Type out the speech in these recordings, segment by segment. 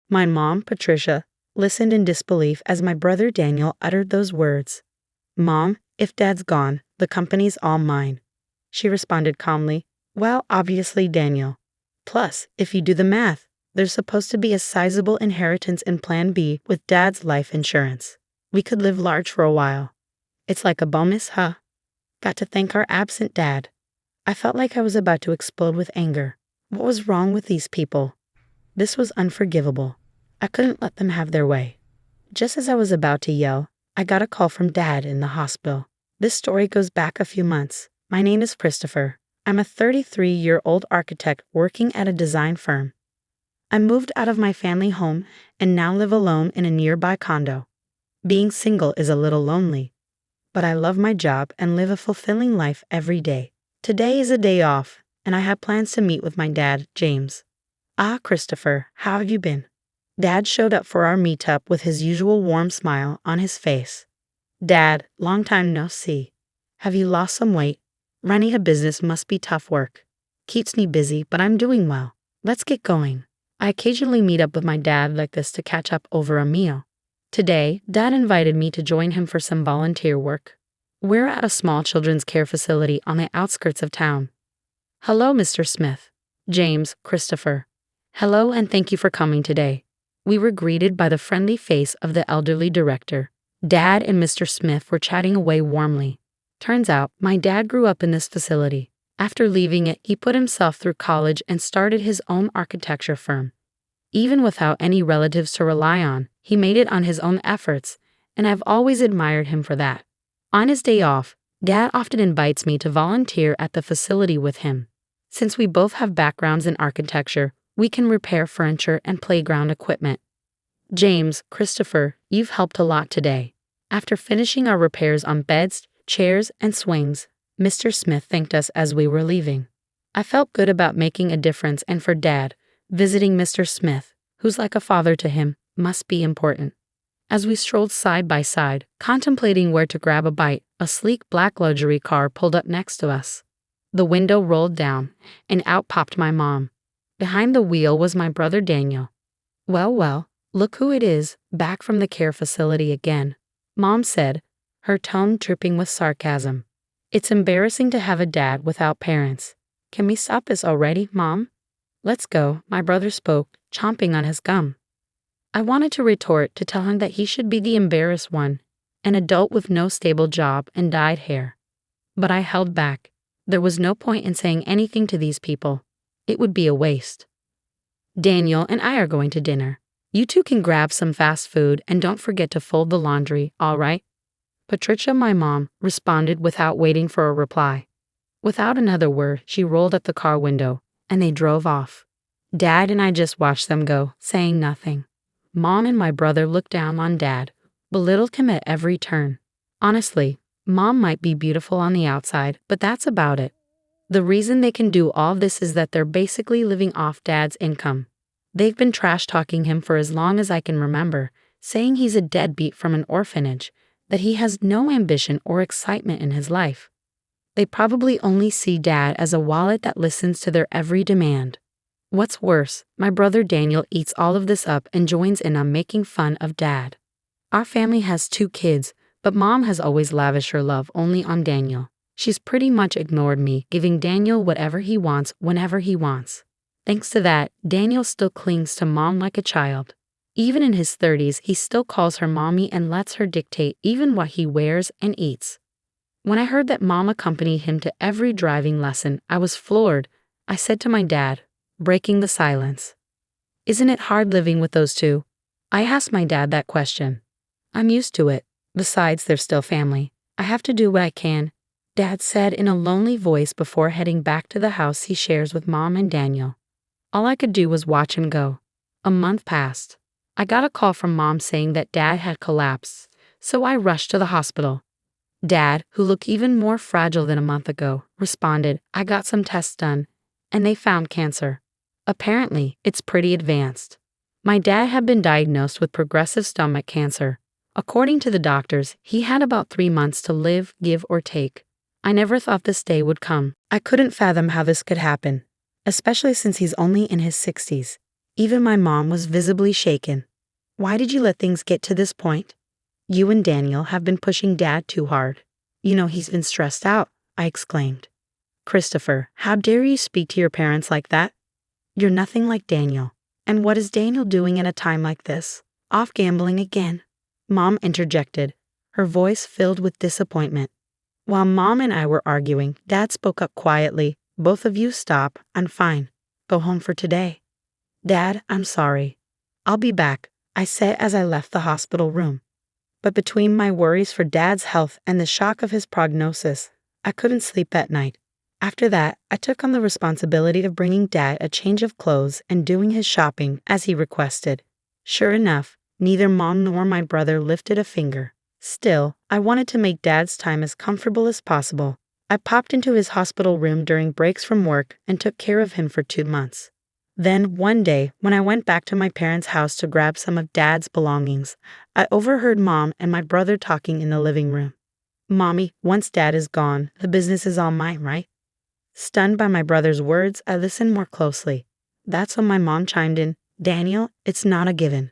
My mom, Patricia, listened in disbelief as my brother Daniel uttered those words. "Mom, if Dad's gone, the company's all mine," she responded calmly. "Well, obviously, Daniel. Plus, if you do the math, there's supposed to be a sizable inheritance in Plan B with Dad's life insurance. We could live large for a while. It's like a bonus, huh? Got to thank our absent Dad." I felt like I was about to explode with anger. What was wrong with these people? This was unforgivable. I couldn't let them have their way. Just as I was about to yell, I got a call from Dad in the hospital. This story goes back a few months. My name is Christopher. I'm a 33-year-old architect working at a design firm. I moved out of my family home and now live alone in a nearby condo. Being single is a little lonely, but I love my job and live a fulfilling life every day. Today is a day off, and I have plans to meet with my dad, James. "Ah, Christopher, how have you been?" Dad showed up for our meetup with his usual warm smile on his face. "Dad, long time no see. Have you lost some weight? Running a business must be tough work. Keeps me busy, but I'm doing well. Let's get going." I occasionally meet up with my dad like this to catch up over a meal. Today, Dad invited me to join him for some volunteer work. We're at a small children's care facility on the outskirts of town. "Hello, Mr. Smith." "James, Christopher." "Hello, and thank you for coming today." We were greeted by the friendly face of the elderly director. Dad and Mr. Smith were chatting away warmly. Turns out, my dad grew up in this facility. After leaving it, he put himself through college and started his own architecture firm. Even without any relatives to rely on, he made it on his own efforts, and I've always admired him for that. On his day off, Dad often invites me to volunteer at the facility with him. Since we both have backgrounds in architecture, we can repair furniture and playground equipment. "James, Christopher, you've helped a lot today." After finishing our repairs on beds, chairs, and swings, Mr. Smith thanked us as we were leaving. I felt good about making a difference, and for Dad, visiting Mr. Smith, who's like a father to him, must be important. As we strolled side by side, contemplating where to grab a bite, a sleek black luxury car pulled up next to us. The window rolled down, and out popped my mom. Behind the wheel was my brother Daniel. Well, look who it is, back from the care facility again," Mom said, her tone dripping with sarcasm. "It's embarrassing to have a dad without parents. Can we stop this already, Mom?" "Let's go," my brother spoke, chomping on his gum. I wanted to retort to tell him that he should be the embarrassed one, an adult with no stable job and dyed hair. But I held back. There was no point in saying anything to these people. It would be a waste. "Daniel and I are going to dinner. You two can grab some fast food and don't forget to fold the laundry, all right?" Patricia, my mom, responded without waiting for a reply. Without another word, she rolled up the car window, and they drove off. Dad and I just watched them go, saying nothing. Mom and my brother looked down on Dad, belittled him at every turn. Honestly, Mom might be beautiful on the outside, but that's about it. The reason they can do all this is that they're basically living off Dad's income. They've been trash-talking him for as long as I can remember, saying he's a deadbeat from an orphanage, that he has no ambition or excitement in his life. They probably only see Dad as a wallet that listens to their every demand. What's worse, my brother Daniel eats all of this up and joins in on making fun of Dad. Our family has 2 kids, but Mom has always lavished her love only on Daniel. She's pretty much ignored me, giving Daniel whatever he wants whenever he wants. Thanks to that, Daniel still clings to Mom like a child. Even in his 30s, he still calls her mommy and lets her dictate even what he wears and eats. When I heard that Mom accompanied him to every driving lesson, I was floored. I said to my dad, breaking the silence, "Isn't it hard living with those two?" I asked my dad that question. "I'm used to it. Besides, they're still family. I have to do what I can," Dad said in a lonely voice before heading back to the house he shares with Mom and Daniel. All I could do was watch him go. A month passed. I got a call from Mom saying that Dad had collapsed, so I rushed to the hospital. Dad, who looked even more fragile than a month ago, responded, "I got some tests done, and they found cancer. Apparently, it's pretty advanced." My dad had been diagnosed with progressive stomach cancer. According to the doctors, he had about 3 months to live, give or take. I never thought this day would come. I couldn't fathom how this could happen, especially since he's only in his 60s. Even my mom was visibly shaken. Why did you let things get to this point? You and Daniel have been pushing Dad too hard. You know he's been stressed out, I exclaimed. Christopher, how dare you speak to your parents like that? You're nothing like Daniel. And what is Daniel doing at a time like this? Off gambling again. Mom interjected, her voice filled with disappointment. While Mom and I were arguing, Dad spoke up quietly. Both of you stop. I'm fine. Go home for today. Dad, I'm sorry. I'll be back, I said as I left the hospital room. But between my worries for Dad's health and the shock of his prognosis, I couldn't sleep at night. After that, I took on the responsibility of bringing Dad a change of clothes and doing his shopping as he requested. Sure enough, neither Mom nor my brother lifted a finger. Still, I wanted to make Dad's time as comfortable as possible. I popped into his hospital room during breaks from work and took care of him for 2 months. Then, one day, when I went back to my parents' house to grab some of Dad's belongings, I overheard Mom and my brother talking in the living room. Mommy, once Dad is gone, the business is all mine, right? Stunned by my brother's words, I listened more closely. That's when my mom chimed in, Daniel, it's not a given.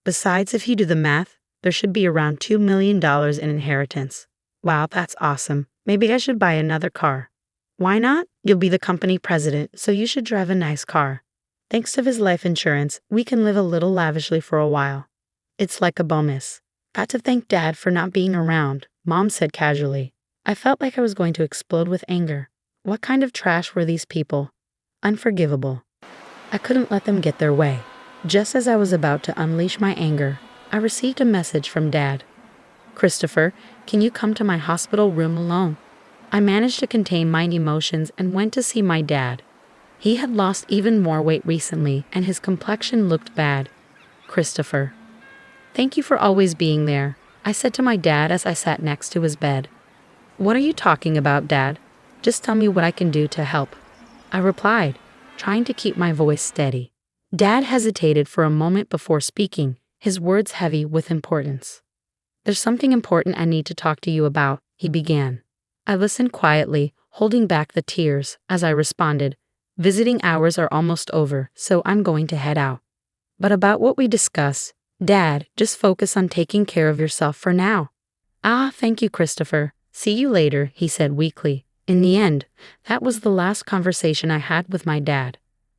Besides, if you do the math, there should be around $2 million in inheritance. Wow, that's awesome. Maybe I should buy another car. Why not? You'll be the company president, so you should drive a nice car. Thanks to his life insurance, we can live a little lavishly for a while. It's like a bonus. Got to thank Dad for not being around, Mom said casually. I felt like I was going to explode with anger. What kind of trash were these people? Unforgivable. I couldn't let them get their way. Just as I was about to unleash my anger, I received a message from Dad. Christopher, can you come to my hospital room alone? I managed to contain my emotions and went to see my dad. He had lost even more weight recently and his complexion looked bad. Christopher. Thank you for always being there, I said to my dad as I sat next to his bed. What are you talking about, Dad? Just tell me what I can do to help. I replied, trying to keep my voice steady. Dad hesitated for a moment before speaking, his words heavy with importance. There's something important I need to talk to you about, he began. I listened quietly, holding back the tears, as I responded, visiting hours are almost over, so I'm going to head out. But about what we discussed, Dad, just focus on taking care of yourself for now. Ah, thank you, Christopher. See you later, he said weakly. In the end, that was the last conversation I had with my dad.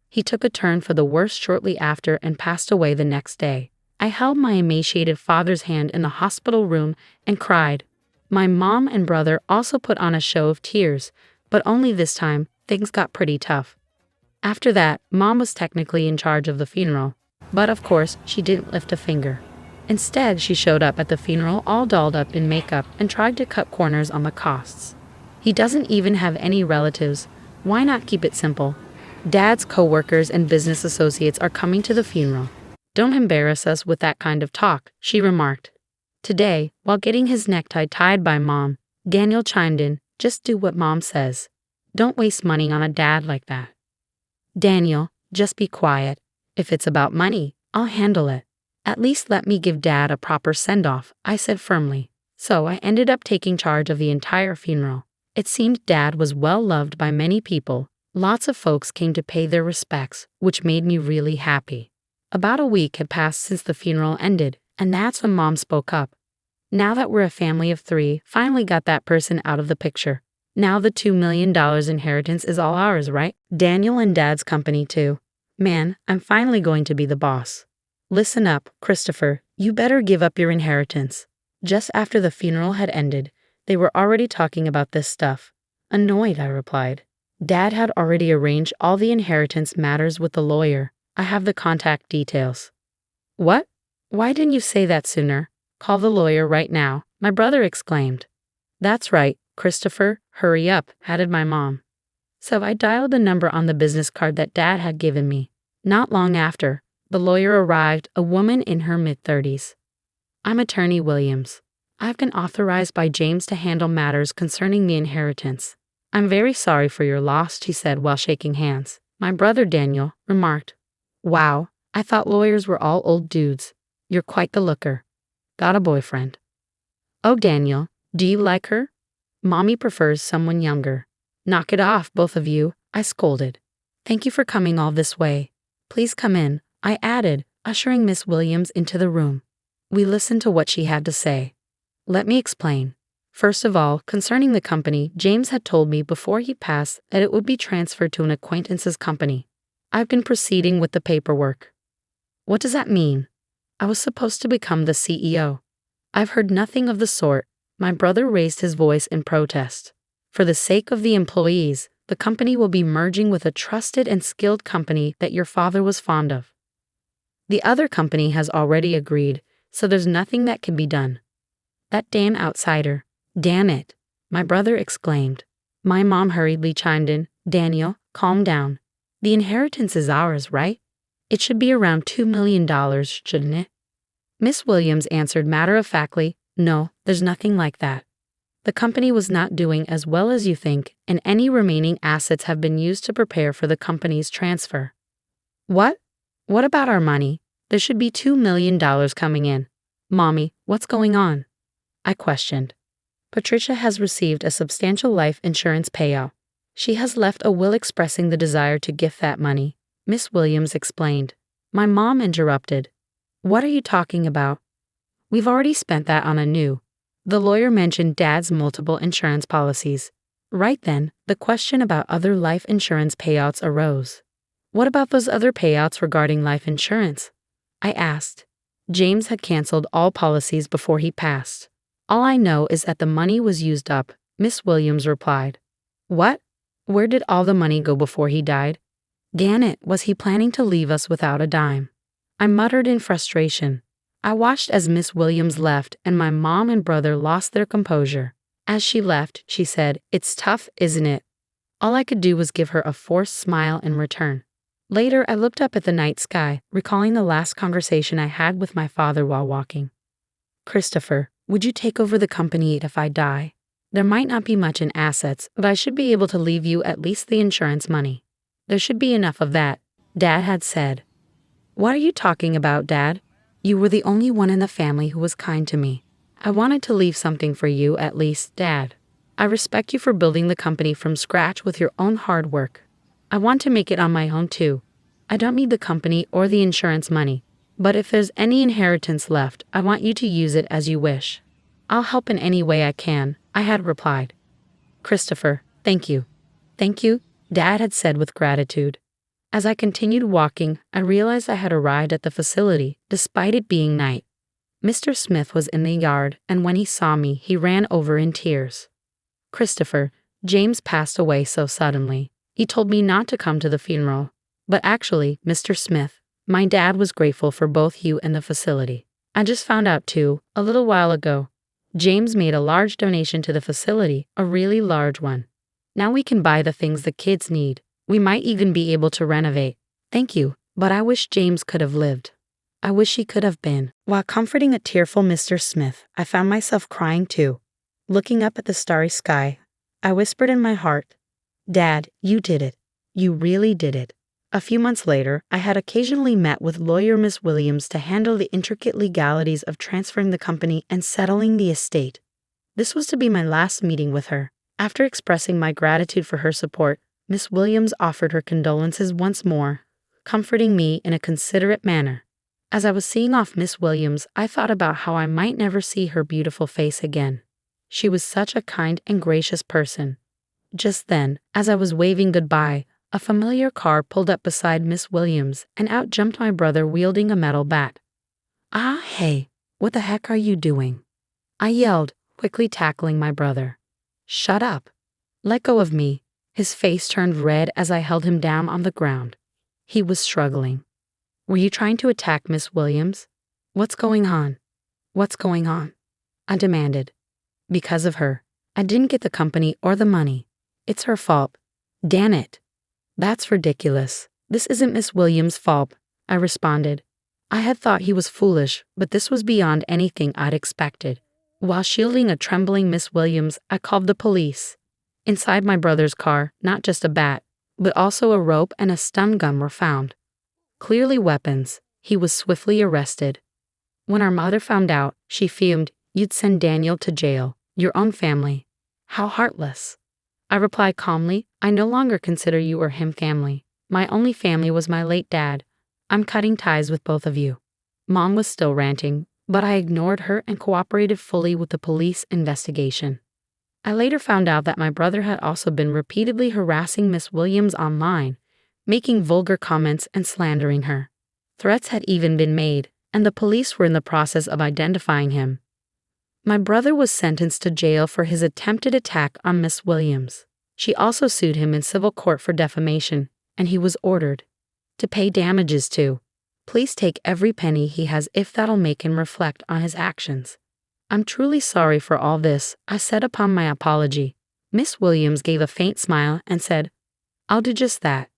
He took a turn for the worse shortly after and passed away the next day. I held my emaciated father's hand in the hospital room and cried. My mom and brother also put on a show of tears, but only this time, things got pretty tough. After that, Mom was technically in charge of the funeral, but of course, she didn't lift a finger. Instead, she showed up at the funeral all dolled up in makeup and tried to cut corners on the costs. He doesn't even have any relatives. Why not keep it simple? Dad's co-workers and business associates are coming to the funeral. Don't embarrass us with that kind of talk, she remarked. Today, while getting his necktie tied by Mom, Daniel chimed in, just do what Mom says. Don't waste money on a dad like that. Daniel, just be quiet. If it's about money, I'll handle it. At least let me give Dad a proper send-off, I said firmly. So I ended up taking charge of the entire funeral. It seemed Dad was well loved by many people. Lots of folks came to pay their respects, which made me really happy. About a week had passed since the funeral ended, and that's when Mom spoke up. Now that we're a family of 3, finally got that person out of the picture. Now the $2 million inheritance is all ours, right? Daniel and Dad's company too. Man, I'm finally going to be the boss. Listen up, Christopher, you better give up your inheritance. Just after the funeral had ended, they were already talking about this stuff. Annoyed, I replied. Dad had already arranged all the inheritance matters with the lawyer. I have the contact details. What? Why didn't you say that sooner? Call the lawyer right now, my brother exclaimed. That's right, Christopher, hurry up, added my mom. So I dialed the number on the business card that Dad had given me. Not long after, the lawyer arrived, a woman in her mid-30s. I'm Attorney Williams. I've been authorized by James to handle matters concerning the inheritance. I'm very sorry for your loss, she said while shaking hands. My brother Daniel remarked, Wow, I thought lawyers were all old dudes. You're quite the looker. Got a boyfriend. Oh, Daniel, do you like her? Mommy prefers someone younger. Knock it off, both of you, I scolded. Thank you for coming all this way. Please come in, I added, ushering Miss Williams into the room. We listened to what she had to say. Let me explain. First of all, concerning the company, James had told me before he passed that it would be transferred to an acquaintance's company. I've been proceeding with the paperwork. What does that mean? I was supposed to become the CEO. I've heard nothing of the sort. My brother raised his voice in protest. For the sake of the employees, the company will be merging with a trusted and skilled company that your father was fond of. The other company has already agreed, so there's nothing that can be done. That damn outsider. Damn it, my brother exclaimed. My mom hurriedly chimed in, Daniel, calm down. The inheritance is ours, right? It should be around $2 million, shouldn't it? Miss Williams answered matter-of-factly, no, there's nothing like that. The company was not doing as well as you think, and any remaining assets have been used to prepare for the company's transfer. What? What about our money? There should be $2 million coming in. Mommy, what's going on? I questioned. Patricia has received a substantial life insurance payout. She has left a will expressing the desire to gift that money, Miss Williams explained. My mom interrupted. What are you talking about? We've already spent that on a new. The lawyer mentioned Dad's multiple insurance policies. Right then, the question about other life insurance payouts arose. What about those other payouts regarding life insurance? I asked. James had canceled all policies before he passed. All I know is that the money was used up, Miss Williams replied. What? Where did all the money go before he died? Damn it, was he planning to leave us without a dime? I muttered in frustration. I watched as Miss Williams left and my mom and brother lost their composure. As she left, she said, It's tough, isn't it? All I could do was give her a forced smile in return. Later, I looked up at the night sky, recalling the last conversation I had with my father while walking. Christopher, would you take over the company if I die? There might not be much in assets, but I should be able to leave you at least the insurance money. There should be enough of that, Dad had said. What are you talking about, Dad? You were the only one in the family who was kind to me. I wanted to leave something for you, at least, Dad. I respect you for building the company from scratch with your own hard work. I want to make it on my own too. I don't need the company or the insurance money. But if there's any inheritance left, I want you to use it as you wish. I'll help in any way I can, I had replied. Christopher, thank you. Thank you, Dad had said with gratitude. As I continued walking, I realized I had arrived at the facility, despite it being night. Mr. Smith was in the yard, and when he saw me, he ran over in tears. Christopher, James passed away so suddenly. He told me not to come to the funeral. But actually, Mr. Smith, my dad was grateful for both you and the facility. I just found out too, a little while ago. James made a large donation to the facility, a really large one. Now we can buy the things the kids need. We might even be able to renovate. Thank you, but I wish James could have lived. I wish he could have been. While comforting a tearful Mr. Smith, I found myself crying too. Looking up at the starry sky, I whispered in my heart, Dad, you did it. You really did it. A few months later, I had occasionally met with lawyer Miss Williams to handle the intricate legalities of transferring the company and settling the estate. This was to be my last meeting with her. After expressing my gratitude for her support, Miss Williams offered her condolences once more, comforting me in a considerate manner. As I was seeing off Miss Williams, I thought about how I might never see her beautiful face again. She was such a kind and gracious person. Just then, as I was waving goodbye, a familiar car pulled up beside Miss Williams, and out jumped my brother wielding a metal bat. Ah, hey, what the heck are you doing? I yelled, quickly tackling my brother. Shut up. Let go of me. His face turned red as I held him down on the ground. He was struggling. Were you trying to attack Miss Williams? What's going on? What's going on? I demanded. Because of her. I didn't get the company or the money. It's her fault. Damn it. That's ridiculous. This isn't Miss Williams' fault, I responded. I had thought he was foolish, but this was beyond anything I'd expected. While shielding a trembling Miss Williams, I called the police. Inside my brother's car, not just a bat, but also a rope and a stun gun were found. Clearly weapons. He was swiftly arrested. When our mother found out, she fumed, You'd send Daniel to jail, your own family. How heartless. I replied calmly, I no longer consider you or him family. My only family was my late dad. I'm cutting ties with both of you." Mom was still ranting, but I ignored her and cooperated fully with the police investigation. I later found out that my brother had also been repeatedly harassing Miss Williams online, making vulgar comments and slandering her. Threats had even been made, and the police were in the process of identifying him. My brother was sentenced to jail for his attempted attack on Miss Williams. She also sued him in civil court for defamation, and he was ordered to pay damages too. Please take every penny he has if that'll make him reflect on his actions. I'm truly sorry for all this, I said upon my apology. Miss Williams gave a faint smile and said, "I'll do just that.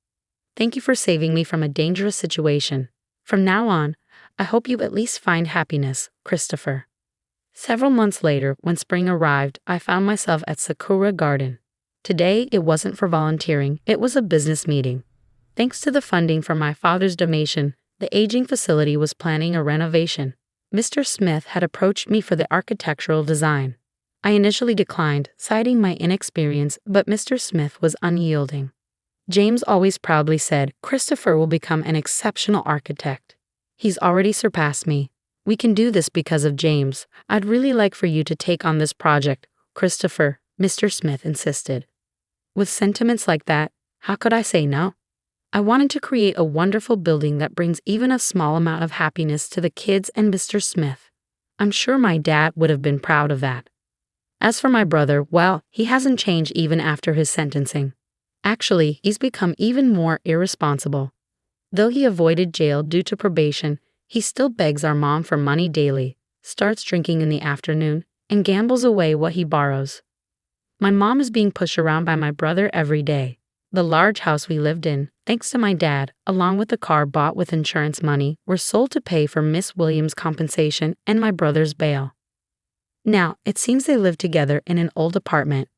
Thank you for saving me from a dangerous situation. From now on, I hope you at least find happiness, Christopher." Several months later, when spring arrived, I found myself at Sakura Garden. Today, it wasn't for volunteering, it was a business meeting. Thanks to the funding from my father's donation, the aging facility was planning a renovation. Mr. Smith had approached me for the architectural design. I initially declined, citing my inexperience, but Mr. Smith was unyielding. James always proudly said, "Christopher will become an exceptional architect. He's already surpassed me. We can do this because of James. I'd really like for you to take on this project, Christopher," Mr. Smith insisted. With sentiments like that, how could I say no? I wanted to create a wonderful building that brings even a small amount of happiness to the kids and Mr. Smith. I'm sure my dad would have been proud of that. As for my brother, well, he hasn't changed even after his sentencing. Actually, he's become even more irresponsible. Though he avoided jail due to probation, he still begs our mom for money daily, starts drinking in the afternoon, and gambles away what he borrows. My mom is being pushed around by my brother every day. The large house we lived in, thanks to my dad, along with the car bought with insurance money, were sold to pay for Miss Williams' compensation and my brother's bail. Now, it seems they live together in an old apartment.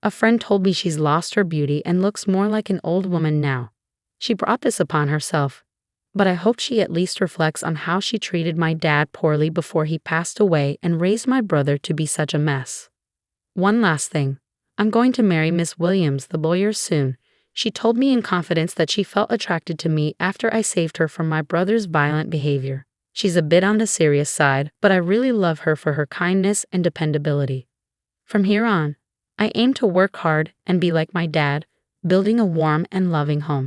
A friend told me she's lost her beauty and looks more like an old woman now. She brought this upon herself, but I hope she at least reflects on how she treated my dad poorly before he passed away and raised my brother to be such a mess. One last thing. I'm going to marry Miss Williams, the lawyer, soon. She told me in confidence that she felt attracted to me after I saved her from my brother's violent behavior. She's a bit on the serious side, but I really love her for her kindness and dependability. From here on, I aim to work hard and be like my dad, building a warm and loving home.